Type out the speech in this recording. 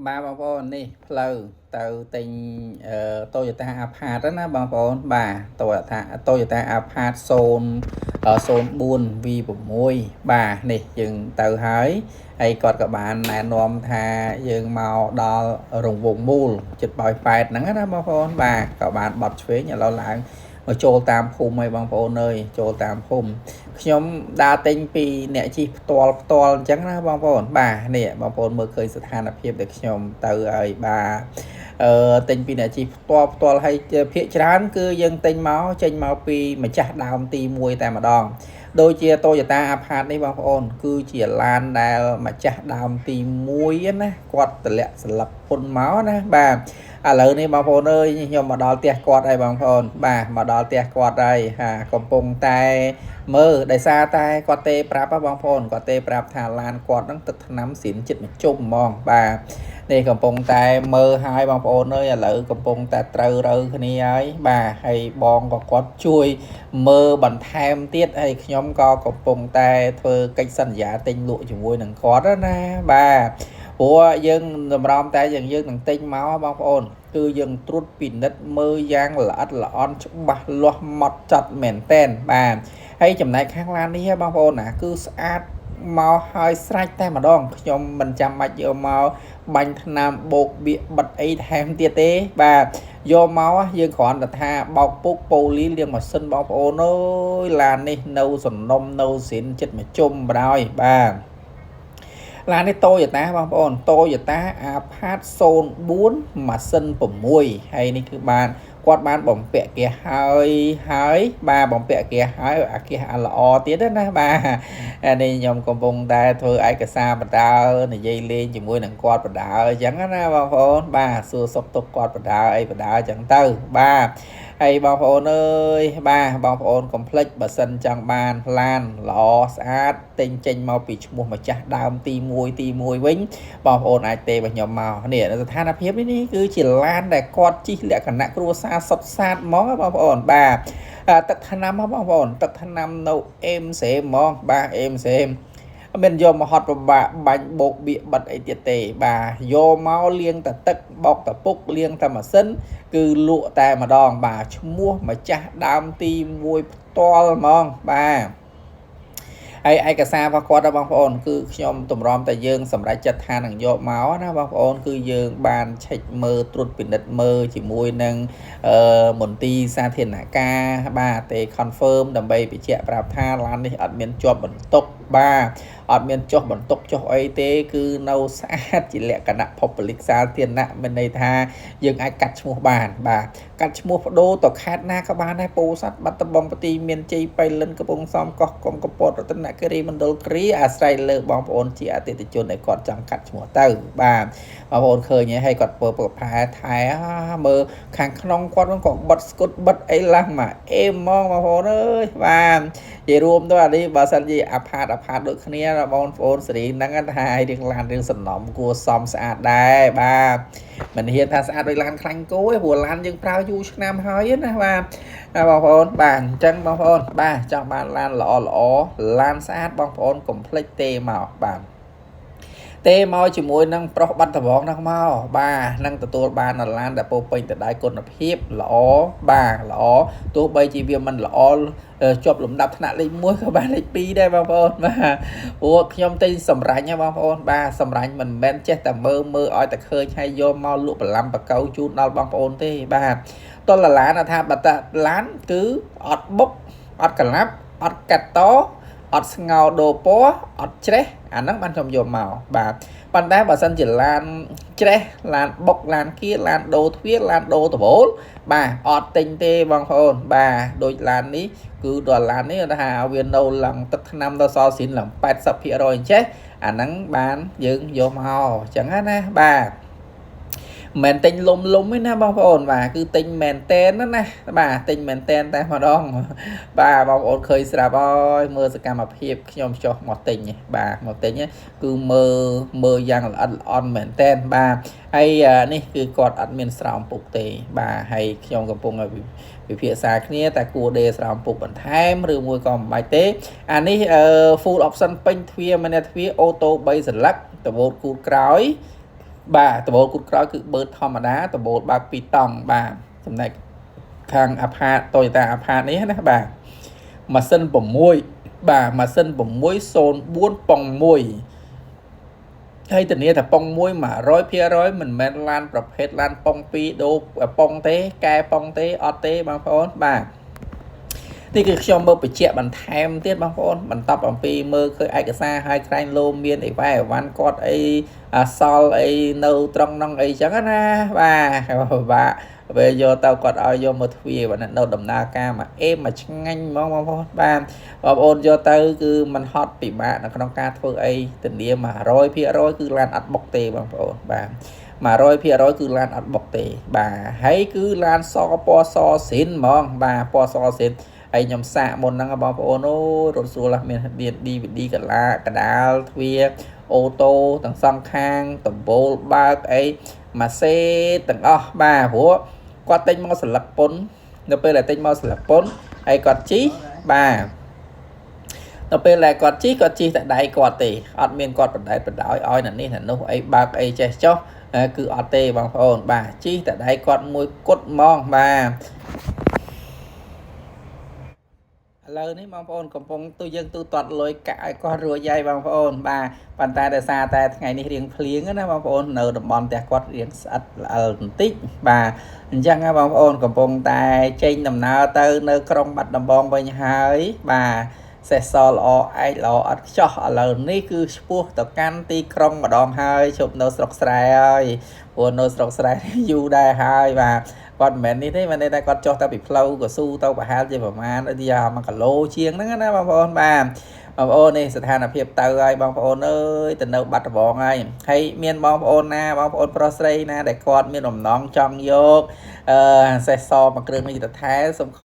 baបងប្អូននេះផ្លូវទៅទិញToyota Alphard ណាបងប្អូនបាទToyota Alphard 004 V6 បាទនេះយើងទៅហើយគាត់ក៏បានណែនាំថាយើងមកដល់រង្វង់មូលចិត្តប៉ោយប៉ែតហ្នឹងណាបងប្អូនបាទក៏បានបត់ឆ្វេងឥឡូវឡើងមកចូលតាមភូមិហើយបងប្អូនអើយចូលតាមភូមិខ្ញុំដើរទិញពីអ្នកជិះផ្ទាល់អញ្ចឹងណាបងប្អូនបាទនេះបងប្អូនមើលឃើញស្ថានភាពដែលខ្ញុំទៅហើយបាទទិញពីអ្នកជិះផ្ទាល់ហើយភាគច្រើនគឺយើងទិញមកចេញមកពីម្ចាស់ដើមទី1តែម្ដងដូចជា Toyota Alphard នេះបងប្អូនគឺជាឡានដែលម្ចាស់ដើមទី1ណាគាត់តម្លាក់ស្លឹកពុនមកណាបាទឥឡូវនេះបងប្អូនអើយខ្ញុំមកដល់ផ្ទះគាត់ហើយបងប្អូនបាទមកដល់ផ្ទះគាត់ហើយកំពុងតែមើលដោយសារតែគាត់ទេប្រាប់បងប្អូនគាត់ទេប្រាប់ថាឡានគាត់ហ្នឹងទឹកថ្នាំស៊ីនចិត្តមកជុំហ្មងបាទនេះកំពុងតែមើលឲ្យបងប្អូនអើយឥឡូវកំពុងតែត្រូវរើគ្នាហើយបាទហើយបងក៏គាត់ជួយមើលបន្ថែមទៀតហើយខ្ញុំក៏កំពុងតែធ្វើកិច្ចសន្យាទិញលក់ជាមួយនឹងគាត់ណាបាទព្រោះយើងតម្រាំតែយើងនឹងទិញមកបងប្អូនគឺយើងត្រួតពិនិត្យមើលយ៉ាងល្អិតល្អន់ច្បាស់លាស់ម៉ត់ចត់មែនតែនបាទហើយចំណែកខាងឡាននេះបងប្អូនណាគឺស្អាតមកហើយស្រេចតែម្ដងខ្ញុំមិនចាំបាច់យកមកបាញ់ថ្នាំបោកបៀកបិទអីថែមទៀតទេបាទយកមកយើងគ្រាន់តែថាបោកពុកប៉ូលីលាងម៉ាស៊ីនបងប្អូនអើយឡាននេះនៅសំណុំនៅស៊ីនចិត្តមកជុំបដ ாய் បាទឡាននេះToyotaបងប្អូនToyota Alphard 04ម៉ាស៊ីន6ហើយនេះគឺបានគាត់បានបំពាក់គេហើយបាទបំពាក់គេហើយអាគេល្អទៀតណាបាទនេះខ្ញុំកំពុងតែធ្វើឯកសារបដានិយាយលេងជាមួយនឹងគាត់បដាអញ្ចឹងណាបងប្អូនបាទសួរសុខទុក្ខគាត់បដាអីបដាអញ្ចឹងទៅបាទហើយបងប្អូនអើយបាទបងប្អូនកុំភ្លេចបើសិនចង់បានឡានល្អស្អាតទិញចេញមកពីឈ្មោះម្ចាស់ដើមទី1វិញបងប្អូនអាចទេរបស់ខ្ញុំមកនេះស្ថានភាពនេះគឺជាឡានដែលគាត់ជិះលក្ខណៈគ្រួសារសុទ្ធសាធហ្មងបងប្អូនបាទទឹកថ្នាំបងប្អូនទឹកថ្នាំនៅអេមសេហ្មងបាទអេមសេមិនយកមកហត់ពិបាកបាញ់បោកបៀកបិទអីទៀតទេបាទយកមកលាងតែទឹកបោកតែពុកលាងតែម៉ាស៊ីនគឺលក់តែម្ដងបាទឈ្មោះម្ចាស់ដើមទី1ផ្ទាល់ហ្មងបាទហើយឯកសាររបស់គាត់បងប្អូនគឺខ្ញុំតម្រាំតែយើងសម្រេចចិត្តថានឹងយកមកណាបងប្អូនគឺយើងបានឆែកមើលត្រួតពិនិត្យមើលជាមួយនឹងមន្ទីរសាធារណការបាទទេ confirm ដើម្បីបញ្ជាក់ប្រាប់ថាឡាននេះអត់មានជាប់បន្ទុកបាទអត់មានចុះបន្ទុកចុះអីទេគឺនៅស្អាតជាលក្ខណៈ public សាធារណៈមានន័យថាយើងអាចកាត់ឈ្មោះបានបាទកាត់ឈ្មោះបដូរទៅខេត្តណាក៏បានដែរពោធិ៍សាត់បាត់ដំបងបន្ទាយមានជ័យបៃលិនកំពង់សំកោះកុងកំពតរតនគិរីមណ្ឌលគិរីអាស្រ័យលើបងប្អូនជាអតិថិជនដែលគាត់ចង់កាត់ឈ្មោះទៅបាទបងប្អូនឃើញហើយគាត់ធ្វើប្រផែថែមើលខាងក្នុងគាត់ក៏បិទស្គុតបិទអីឡើងមកអេហ្មងបងប្អូនអើយបាទនិយាយរួមទៅអានេះបើសិនជាអាផាតដូចគ្នាបងប្អូនសេរីហ្នឹងថារឿងឡានរឿងសំណុំគួរសមស្អាតដែរបាទមិនហ៊ានថាស្អាតដូចឡានខ្លាញ់គោទេព្រោះឡានយើងប្រើយូរឆ្នាំហើយណាបាទបងប្អូនបាទអញ្ចឹងបងប្អូនបាទចង់បានឡានល្អឡានស្អាតបងប្អូនកុំភ្លេចទេមកបាទទេមកជាមួយនឹងប្រុសបាត់ដំបងហ្នឹងមកបាទនឹងទទួលបានឡានដែលពោពេញទៅដោយគុណភាពល្អបាទល្អទោះបីជាវាមិនល្អជាប់លំដាប់ថ្នាក់លេខ1ក៏បានលេខ2ដែរបងប្អូនបាទព្រោះខ្ញុំទិញសម្រាញ់ណាបងប្អូនបាទសម្រាញ់មិនមែនចេះតែមើលឲ្យតែឃើញហើយយកមកលក់បន្លាំបកៅជូនដល់បងប្អូនទេបាទតលឡានថាបើតាឡានគឺអត់បុកអត់កលាប់អត់កាត់តអត់ស្ងោដូរពណ៌អត់ច្រេះអាហ្នឹងបានខ្ញុំយកមកបាទប៉ុន្តែបើសិនជាឡានច្រេះឡានបុកឡានគៀឡានដូរទ្វារឡានដូរតវូលបាទអត់ទិញទេបងប្អូនបាទដូចឡាននេះគឺដល់ឡាននេះថាវានៅឡើងទឹកថ្នាំដល់សល់ស៊ីនឡើង 80% អញ្ចេះអាហ្នឹងបានយើងយកមកអញ្ចឹងណាបាទមិនទិញលំទេណាបងប្អូនបាទគឺទិញមែនតែនណាបាទទិញមែនតែនតែម្ដងបាទបងប្អូនឃើញស្រាប់ហើយមើលសកម្មភាពខ្ញុំចុះមកទិញបាទមកទិញគឺមើលយ៉ាងល្អិតល្អន់មែនតែនបាទហើយនេះគឺគាត់អត់មានស្រោមពុកទេបាទហើយខ្ញុំកំពុងវិភាសាគ្នាតែគួរដេស្រោមពុកបន្ថែមឬមួយក៏មិនបាច់ទេអានេះ full option ពេញទ្វារមែនទ្វារអូតូ3សន្លឹកតវូតគូតក្រោយ bà tờ bột cút cõi cứ bớt thòm mà đá tờ bột bà pi tòng bà tầm này khang apart tôi ta apart ấy nè bà mà sân bổng môi bà mà sân bổng môi xôn buôn bông môi hay tình yêu là bông môi mà rối phía rối mình men lanประเภท lan ปองปีโดปองเต้แกปองเต้ออเต้บางคนbà นี่คือខ្ញុំមើលបញ្ជាក់បន្ថែមទៀតបងប្អូនបន្តអំពីមើលឃើញឯកសារឲ្យក្រែងលោមមានអីវ៉ៃអវ៉ាន់គាត់អីសល់អីនៅត្រង់ហ្នឹងអីចឹងណាបាទពេលយកទៅគាត់ឲ្យយកមកទ្វារនៅដំណើរការមកអេមកឆ្ងាញ់ហ្មងបងប្អូនបាទបងប្អូនយកទៅគឺมันហត់ពិបាកនៅក្នុងការធ្វើអីធានា 100% គឺឡានអត់បុកទេបងប្អូនបាទ 100% គឺឡានអត់បុកទេបាទហើយគឺឡានសពណ៌សសិនហ្មងបាទពណ៌សសិន ហើយខ្ញុំសាកមុនហ្នឹងបងប្អូនអូរត់ស្រួលមាន DVD កដាលទ្វារអូតូទាំងសងខាងដំបូលបើកអីម៉ាសេទាំងអស់បាទព្រោះគាត់ទិញមកស្លឹកពុននៅពេលដែលទិញមកស្លឹកពុនហើយគាត់ជីបាទនៅពេលដែលគាត់ជីតែដៃគាត់ទេអត់មានគាត់បដែតបដោយឲ្យណានេះណានោះអីបើកអីចេះចុះគឺអត់ទេបងប្អូនបាទជីតែដៃគាត់មួយគត់ហ្មងបាទ ឥឡូវនេះបងប្អូនកំពុងទូយើងទូទាត់លុយកាក់ឲ្យគាត់រួចហើយបងប្អូនបាទប៉ុន្តែដោយសារតែថ្ងៃនេះរៀងភ្លៀងណាបងប្អូននៅតំបន់ផ្ទះគាត់រៀងស្អិតល្អិលបន្តិចបាទអញ្ចឹងបងប្អូនកំពុងតែចេញដំណើរទៅនៅក្រុងបាត់ដំបងវិញហើយបាទសេះសល្អឯកល្អអត់ខ្ចោះឥឡូវនេះគឺឈ្មោះទៅកាន់ទីក្រុងម្ដងហើយជប់នៅស្រុកស្រែហើយព្រោះនៅស្រុកស្រែយូរដែរហើយបាទ គាត់មិនមែននេះទេមិនតែគាត់ចុះទៅពីផ្លូវកស៊ូទៅប្រហែលជាប្រមាណទី1គីឡូជាងហ្នឹងណាបងប្អូនបាទបងប្អូននេះស្ថានភាពទៅហើយបងប្អូនអើយទៅនៅបាត់ដំបងហើយមានបងប្អូនណាបងប្អូនប្រុសស្រីណាដែលគាត់មានបំណងចង់យកសេះសមកគ្រឿងនេះទៅថែសូម